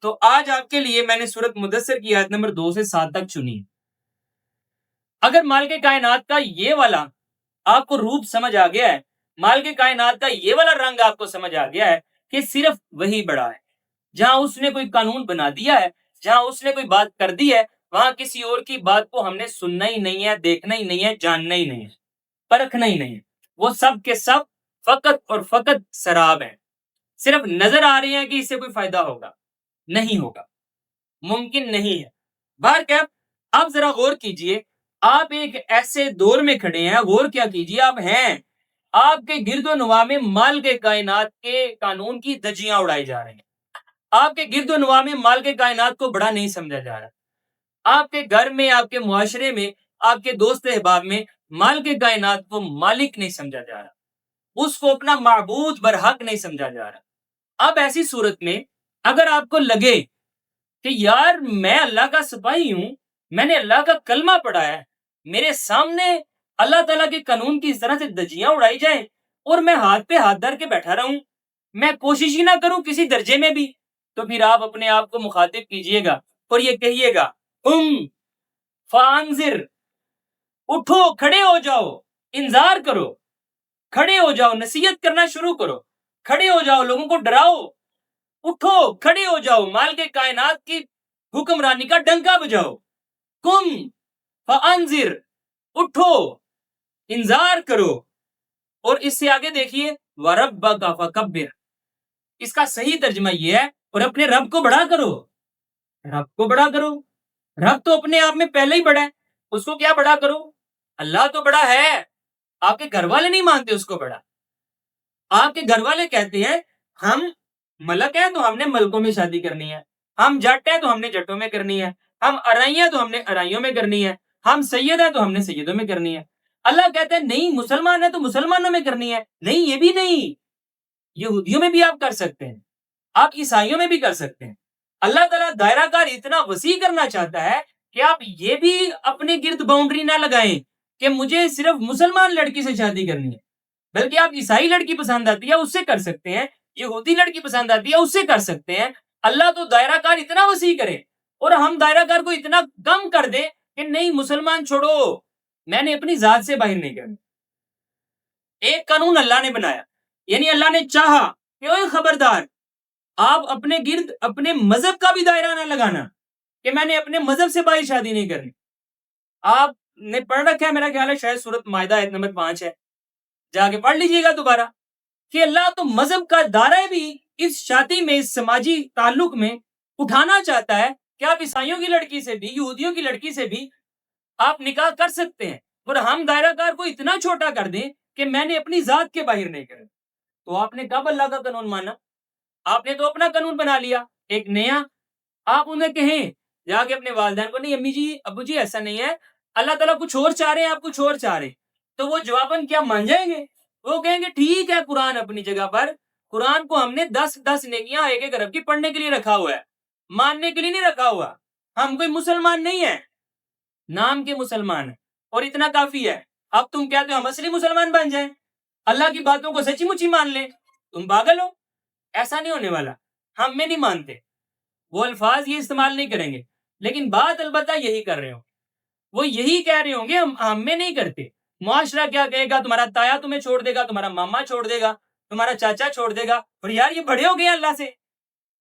تو آج آپ کے لیے میں نے سورۃ مدثر کی آیت نمبر 2 سے 7 تک چنی ہے۔ اگر مالک کائنات کا یہ والا آپ کو روپ سمجھ آ گیا ہے، مالک کائنات کا یہ والا رنگ آپ کو سمجھ آ گیا ہے کہ صرف وہی بڑا ہے، جہاں اس نے کوئی قانون بنا دیا ہے، جہاں اس نے کوئی بات کر دی ہے، وہاں کسی اور کی بات کو ہم نے سننا ہی نہیں ہے، دیکھنا ہی نہیں ہے، جاننا ہی نہیں ہے، پرکھنا ہی نہیں ہے۔ وہ سب کے سب فقط اور فقط سراب ہیں، صرف نظر آ رہے ہیں کہ اس سے کوئی فائدہ ہوگا، نہیں ہوگا، ممکن نہیں ہے۔ بہرکیف آپ ذرا غور کیجئے، آپ ایک ایسے دور میں کھڑے ہیں، غور کیا کیجئے، آپ ہیں، آپ کے گرد و نواح میں مال کے کائنات کے قانون کی دھجیاں اڑائی جا رہی ہیں، آپ کے گرد و نواح میں مال کے کائنات کو بڑا نہیں سمجھا جا رہا، آپ کے گھر میں، آپ کے معاشرے میں، آپ کے دوست احباب میں مال کے کائنات کو مالک نہیں سمجھا جا رہا، اس کو اپنا معبود برحق نہیں سمجھا جا رہا۔ اب ایسی صورت میں اگر آپ کو لگے کہ یار میں اللہ کا سپاہی ہوں، میں نے اللہ کا کلمہ پڑھا ہے، میرے سامنے اللہ تعالیٰ کے قانون کی اس طرح سے دھجیاں اڑائی جائیں اور میں ہاتھ پہ ہاتھ دھر کے بیٹھا رہوں، میں کوشش ہی نہ کروں کسی درجے میں بھی، تو پھر آپ اپنے آپ کو مخاطب کیجئے گا اور یہ کہیے گا فانذر، اٹھو، کھڑے ہو جاؤ، انذار کرو، کھڑے ہو جاؤ، نصیحت کرنا شروع کرو، کھڑے ہو جاؤ، لوگوں کو ڈراؤ، اٹھو، کھڑے ہو جاؤ، مال کے کائنات کی حکمرانی کا ڈنکا بجاؤ، فانذر، اٹھو، انذار کرو۔ اور اس سے آگے دیکھیے وَرَبَّكَ فَكَبِّرْ، اس کا صحیح ترجمہ یہ ہے اور اپنے رب کو بڑا کرو، رب کو بڑا کرو، رب تو اپنے آپ میں پہلے ہی بڑا ہے، اس کو کیا بڑا کرو؟ اللہ تو بڑا ہے، آپ کے گھر والے نہیں مانتے اس کو بڑا، آپ کے گھر والے کہتے ہیں ہم ملک ہیں تو ہم نے ملکوں میں شادی کرنی ہے، ہم جٹ ہیں تو ہم نے جٹوں میں کرنی ہے، ہم ارائی ہیں تو ہم نے ارائیوں میں کرنی ہے، ہم سید ہیں تو ہم نے سیدوں میں کرنی ہے۔ اللہ کہتے ہیں نہیں، مسلمان ہیں تو مسلمانوں میں کرنی ہے، نہیں یہ بھی نہیں، یہودیوں میں بھی آپ کر سکتے ہیں، آپ عیسائیوں میں بھی کر سکتے ہیں۔ اللہ تعالیٰ دائرہ کار اتنا وسیع کرنا چاہتا ہے کہ آپ یہ بھی اپنے گرد باؤنڈری نہ لگائیں کہ مجھے صرف مسلمان لڑکی سے شادی کرنی ہے، بلکہ آپ عیسائی لڑکی پسند آتی ہے اس سے کر سکتے ہیں، یہودی لڑکی پسند آتی ہے اس سے کر سکتے ہیں۔ اللہ تو دائرہ کار اتنا وسیع کرے اور ہم دائرہ کار کو اتنا کم کر دیں کہ نہیں، مسلمان چھوڑو، میں نے اپنی ذات سے باہر نہیں کرنا۔ ایک قانون اللہ نے بنایا، یعنی اللہ نے چاہا کہ اوے خبردار، آپ اپنے گرد اپنے مذہب کا بھی دائرہ نہ لگانا کہ میں نے اپنے مذہب سے باہر شادی نہیں کرنی۔ آپ نے پڑھ رکھا ہے، میرا خیال ہے شاید سورۃ مائدہ آیت نمبر 5 ہے، جا کے پڑھ لیجئے گا دوبارہ، کہ اللہ تو مذہب کا دائرہ بھی اس شادی میں، اس سماجی تعلق میں اٹھانا چاہتا ہے کہ آپ عیسائیوں کی لڑکی سے بھی، یہودیوں کی لڑکی سے بھی آپ نکاح کر سکتے ہیں، اور ہم دائرہ کار کو اتنا چھوٹا کر دیں کہ میں نے اپنی ذات کے باہر نہیں کرنا۔ تو آپ نے کب اللہ کا قانون مانا؟ آپ نے تو اپنا قانون بنا لیا ایک نیا۔ آپ انہیں کہیں جا کے اپنے والدین کو، نہیں امی جی، ابو جی، ایسا نہیں ہے، اللہ تعالیٰ کچھ اور چاہ رہے ہیں، آپ کچھ اور چاہ رہے ہیں، تو وہ جواباً کیا مان جائیں گے؟ وہ کہیں گے ٹھیک ہے، قرآن اپنی جگہ پر، قرآن کو ہم نے 10 نیکیاں ایک ایک ارب کی پڑھنے کے لیے رکھا ہوا ہے، ماننے کے لیے نہیں رکھا ہوا، ہم کوئی مسلمان نہیں ہیں، نام کے مسلمان ہیں، اور اتنا کافی ہے۔ اب تم کہتے ہو ہم اصلی مسلمان بن جائیں، اللہ کی باتوں کو سچی مچی مان لیں، تم پاگل ہو، ایسا نہیں ہونے والا، ہم میں نہیں مانتے، وہ الفاظ یہ استعمال نہیں کریں گے، لیکن بات البتہ یہی کر رہے ہوں، وہ یہی کہہ رہے ہوں گے، ہم میں نہیں کرتے۔ معاشرہ کیا کہے گا؟ تمہارا تایا تمہیں چھوڑ دے گا، تمہارا ماما چھوڑ دے گا، تمہارا چاچا چھوڑ دے گا، اور یار یہ بڑے ہو گئے اللہ سے،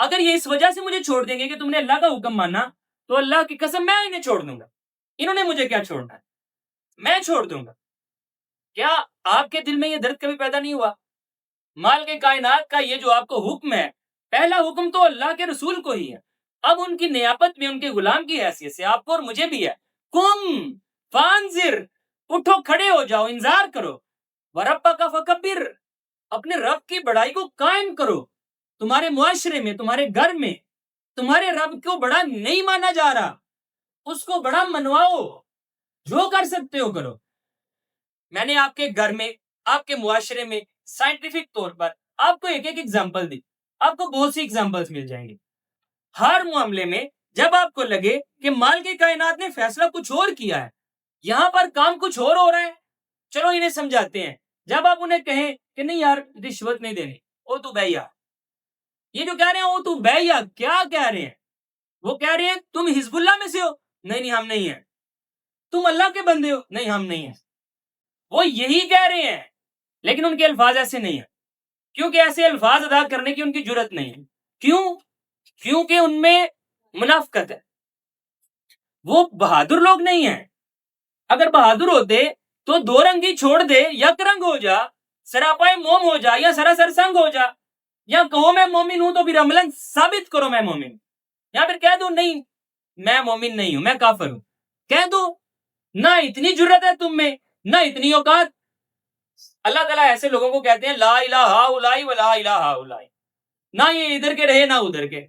اگر یہ اس وجہ سے مجھے چھوڑ دیں گے کہ تم نے اللہ کا حکم مانا، تو اللہ کی قسم میں انہیں چھوڑ دوں گا، انہوں نے مجھے کیا چھوڑنا ہے، میں چھوڑ دوں گا۔ کیا آپ کے دل میں یہ درد کبھی پیدا نہیں ہوا؟ مال کے کائنات کا یہ جو آپ کو حکم ہے، پہلا حکم تو اللہ کے رسول کو ہی ہے، اب ان کی نیابت میں، ان کے غلام کی حیثیت سے آپ کو اور مجھے بھی ہے، فانذر، اٹھو، کھڑے ہو جاؤ، انذار کرو، وَرَبَّكَ فَكَبِّرْ، اپنے رب کی بڑائی کو قائم کرو، تمہارے معاشرے میں، تمہارے گھر میں تمہارے رب کو بڑا نہیں مانا جا رہا، اس کو بڑا منواؤ، جو کر سکتے ہو کرو۔ میں نے آپ کے گھر میں، آپ کے معاشرے میں سائنٹیفک طور پر آپ کو ایک ایک ایگزامپل دی، آپ کو بہت سی ایگزامپلز مل جائیں گی۔ ہر معاملے میں جب آپ کو لگے کہ مال کی کائنات نے فیصلہ کچھ اور کیا ہے، یہاں پر کام کچھ اور ہو رہا ہے، چلو انہیں سمجھاتے ہیں۔ جب آپ انہیں کہیں کہ نہیں یار رشوت نہیں دینی، او تو بھیا، یہ جو کہہ رہے ہیں وہ تو بھیا کیا کہہ رہے ہیں؟ وہ کہہ رہے ہیں تم حزب اللہ میں سے ہو، نہیں ہم نہیں ہیں۔ تم اللہ کے بندے ہو، نہیں ہم نہیں ہیں۔ وہ یہی کہہ رہے ہیں، لیکن ان کے الفاظ ایسے نہیں ہیں، کیونکہ ایسے الفاظ ادا کرنے کی ان کی جرت نہیں ہے۔ کیوں؟ کیونکہ ان میں منافقت ہے۔ وہ بہادر لوگ نہیں ہیں۔ اگر بہادر ہوتے تو دو رنگی چھوڑ دے، یک رنگ ہو جا، سراپائے موم ہو جا، یا سراسر سنگ ہو جا، یا کہو میں مومن ہوں تو پھر عملاً ثابت کرو میں مومن ہوں، یا پھر کہہ دو نہیں میں مومن نہیں ہوں، میں کافر ہوں، کہہ دو۔ نہ اتنی جرت ہے تم میں، نہ اتنی اوقات۔ اللہ تعالیٰ ایسے لوگوں کو کہتے ہیں لا الہ ہؤلاء ولا الہ ہؤلاء، نہ یہ ادھر کے رہے نہ ادھر کے،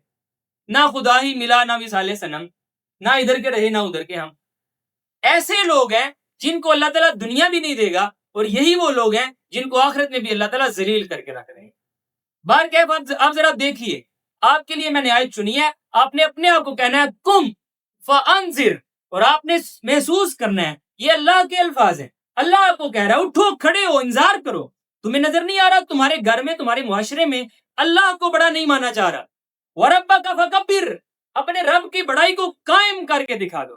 نہ خدا ہی ملا نہ مثال صنم، نہ ادھر کے رہے نہ ادھر کے ہم۔ ایسے لوگ ہیں جن کو اللہ تعالیٰ دنیا بھی نہیں دے گا، اور یہی وہ لوگ ہیں جن کو آخرت میں بھی اللہ تعالیٰ ذلیل کر کے رکھ دیں گے۔ بار کیف آپ ذرا دیکھیے، آپ کے لیے میں نے آیت چنی ہے، آپ نے اپنے آپ کو کہنا ہے کم فانذر، اور آپ نے محسوس کرنا ہے یہ اللہ کے الفاظ ہیں۔ اللہ آپ کو کہہ رہا ہے اٹھو، کھڑے ہو، انذار کرو۔ تمہیں نظر نہیں آ رہا تمہارے گھر میں، تمہارے معاشرے میں اللہ کو بڑا نہیں مانا جا رہا؟ وَرَبَّكَ فَكَبِّرْ، اپنے رب کی بڑائی کو قائم کر کے دکھا دو۔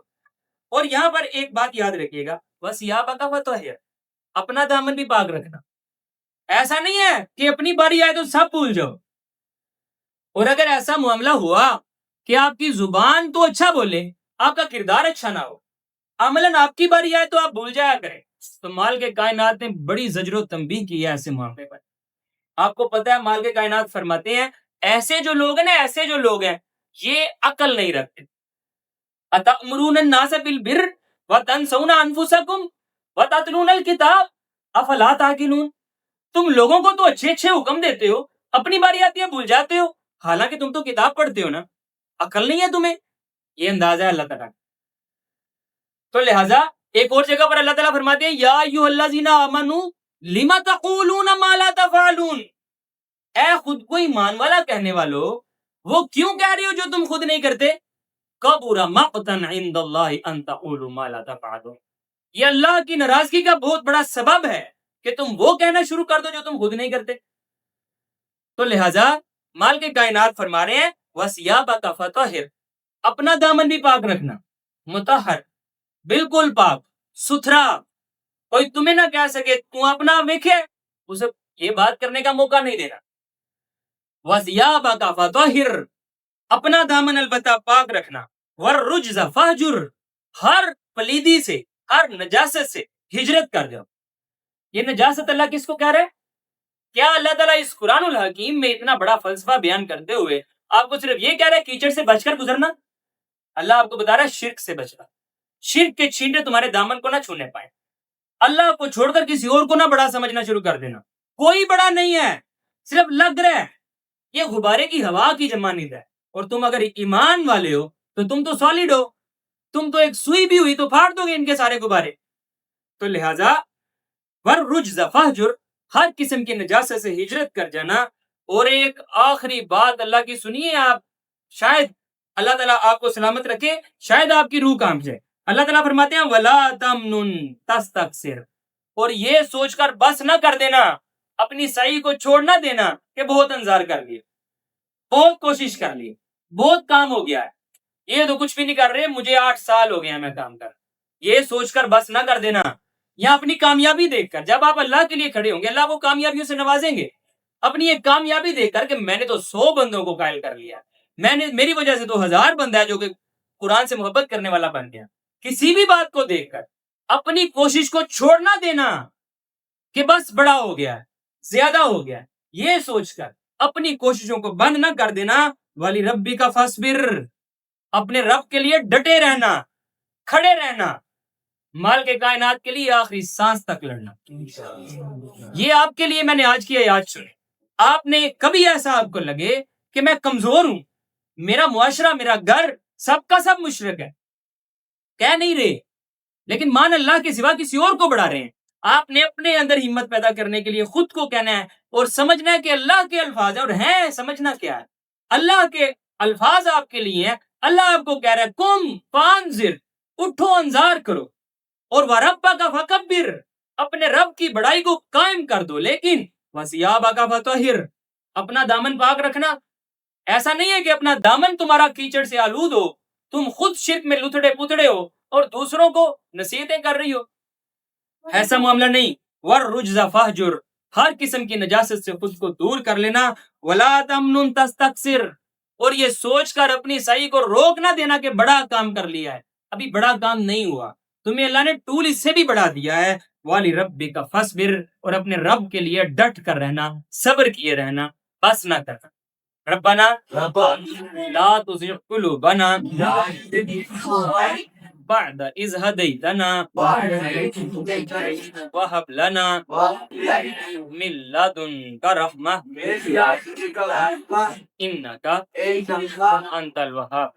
اور یہاں پر ایک بات یاد رکھیے گا، وَثِيَابَكَ فَطَهِّرْ، اپنا دامن بھی پاک رکھنا۔ ایسا نہیں ہے کہ اپنی باری آئے تو سب بھول جاؤ۔ اور اگر ایسا معاملہ ہوا کہ آپ کی زبان تو اچھا بولے، آپ کا کردار اچھا نہ ہو، عملاً آپ کی باری آئے تو آپ بھول جایا کریں، تو مال کے کائنات نے بڑی زجر و تنبیہ کی ہے ایسے معاملے پر۔ آپ کو پتہ ہے مال کے کائنات فرماتے ہیں ایسے جو لوگ ہیں نا، ایسے جو لوگ ہیں یہ عقل نہیں رکھتے۔ اتأمرون الناس بالبر وتنسون انفسکم وتتلون الکتاب افلا تعقلون، تم لوگوں کو تو اچھے اچھے حکم دیتے ہو، اپنی باری آتی ہے بھول جاتے ہو، حالانکہ تم تو کتاب پڑھتے ہو نا، عقل نہیں ہے تمہیں۔ یہ انداز ہے اللہ تعالیٰ کا۔ تو لہٰذا ایک اور جگہ پر اللہ تعالیٰ فرماتے ہیں یا ایھا الذین آمنوا لم تقولون ما لا تفعلون، اے خود کو ایمان والا کہنے والو، وہ کیوں کہہ رہے ہو جو تم خود نہیں کرتے؟ کبر مقتا عند اللہ ان تقولوا ما لا تفعلون، یہ اللہ کی ناراضگی کا بہت بڑا سبب ہے کہ تم وہ کہنا شروع کر دو جو تم خود نہیں کرتے۔ تو لہٰذا مال کے کائنات فرما رہے ہیں وَثِيَابَكَ فَطَهِّرْ، اپنا دامن بھی پاک رکھنا، مطہر، بالکل پاک ستھرا، کوئی تمہیں نہ کہہ سکے تو اپنا ویکھے، اسے یہ بات کرنے کا موقع نہیں دینا۔ وَثِيَابَكَ فَطَهِّرْ، اپنا دامن البتہ پاک رکھنا، وَالرُّجْزَ فَاهْجُرْ، ہر پلیدی سے، ہر نجاست سے ہجرت کر جاؤ۔ یہ نجاست اللہ کس کو کہہ رہے ہیں؟ کیا اللہ تعالیٰ اس قرآن الحکیم میں اتنا بڑا فلسفہ بیان کرتے ہوئے آپ کو صرف یہ کہہ رہا ہے کیچڑ سے بچ کر گزرنا؟ اللہ آپ کو بتا رہا ہے شرک سے بچنا، شرک کے چھینٹے تمہارے دامن کو نہ چھونے پائیں، اللہ کو چھوڑ کر کسی اور کو نہ بڑا سمجھنا شروع کر دینا۔ کوئی بڑا نہیں ہے، صرف لگ رہا ہے، یہ غبارے کی ہوا کی جمانند ہے، اور تم اگر ایمان والے ہو تو تم تو سالڈ ہو، تم تو ایک سوئی بھی ہوئی تو پھاڑ دو گے ان کے سارے غبارے۔ تو لہٰذا وَالرُّجْزَ فَاهْجُرْ، ہر قسم کی نجاست سے ہجرت کر جانا۔ اور ایک آخری بات اللہ کی سنیے آپ، شاید اللہ تعالیٰ آپ کو سلامت رکھے، شاید آپ کی روح کانپ جائے۔ اللہ تعالیٰ فرماتے ہیں وَلَا تَمْنُن تَسْتَكْثِرْ، اور یہ سوچ کر بس نہ کر دینا، اپنی سعی کو چھوڑ نہ دینا کہ بہت انظار کر لیے، بہت کوشش کر لی، بہت کام ہو گیا ہے، یہ تو کچھ بھی نہیں کر رہے، مجھے 8 سال ہو گئے ہیں میں کام کر، یہ سوچ کر بس نہ کر دینا۔ یا اپنی کامیابی دیکھ کر، جب آپ اللہ کے لیے کھڑے ہوں گے اللہ کو کامیابیوں سے نوازیں گے، اپنی ایک کامیابی دیکھ کر کہ میں نے تو 100 بندوں کو قائل کر لیا، میری وجہ سے تو 1000 بندہ ہے جو کہ قرآن سے محبت کرنے والا بن گیا، کسی بھی بات کو دیکھ کر اپنی کوشش کو چھوڑ نہ دینا کہ بس بڑا ہو گیا ہے، زیادہ ہو گیا ہے، یہ سوچ کر اپنی کوششوں کو بند نہ کر دینا۔ وَلِرَبِّكَ فَاصْبِرْ، اپنے رب کے لیے ڈٹے رہنا، کھڑے رہنا، مال کے کائنات کے لیے آخری سانس تک لڑنا۔ یہ آپ کے لیے میں نے آج کی آیات چنی۔ آپ نے کبھی ایسا آپ کو لگے کہ میں کمزور ہوں، میرا معاشرہ، میرا گھر سب کا سب مشرک ہے، کہہ نہیں رہے، لیکن مان اللہ کے سوا کسی اور کو بڑھا رہے ہیں، آپ نے اپنے اندر ہمت پیدا کرنے کے لیے خود کو کہنا ہے اور سمجھنا ہے کہ اللہ کے الفاظ ہیں، اور ہیں سمجھنا کیا ہے، اللہ کے الفاظ آپ کے لیے ہیں۔ اللہ آپ کو کہہ رہا ہے قم فانذر، اٹھو انذار کرو، اور وَرَبَّكَ فَكَبِّرْ، اپنے رب کی بڑائی کو قائم کر دو، لیکن وَثِيَابَكَ فَطَهِّرْ، اپنا دامن پاک رکھنا، ایسا نہیں ہے کہ اپنا دامن تمہارا کیچڑ سے آلود ہو، تم خود شرک میں لتڑے پتڑے ہو اور دوسروں کو نصیحتیں کر رہی ہو. ایسا معاملہ نہیں. والرجز فہجر، ہر قسم کی نجاست سے خود کو دور کر لینا. ولا تمنن تستکثر، اور یہ سوچ کر اپنی صحیح کو روک نہ دینا کہ بڑا کام کر لیا ہے. ابھی بڑا کام نہیں ہوا، تمہیں اللہ نے ٹول اس سے بھی بڑھا دیا ہے. وَلِرَبِّكَ فَاصْبِرْ، اور اپنے رب کے لیے ڈٹ کر رہنا، صبر کیے رہنا، بس نہ کرنا. ربنا لا تزغ قلوبنا بعد إذ هديتنا وهب لنا من لدنك رحمة إنك أنت الوهاب.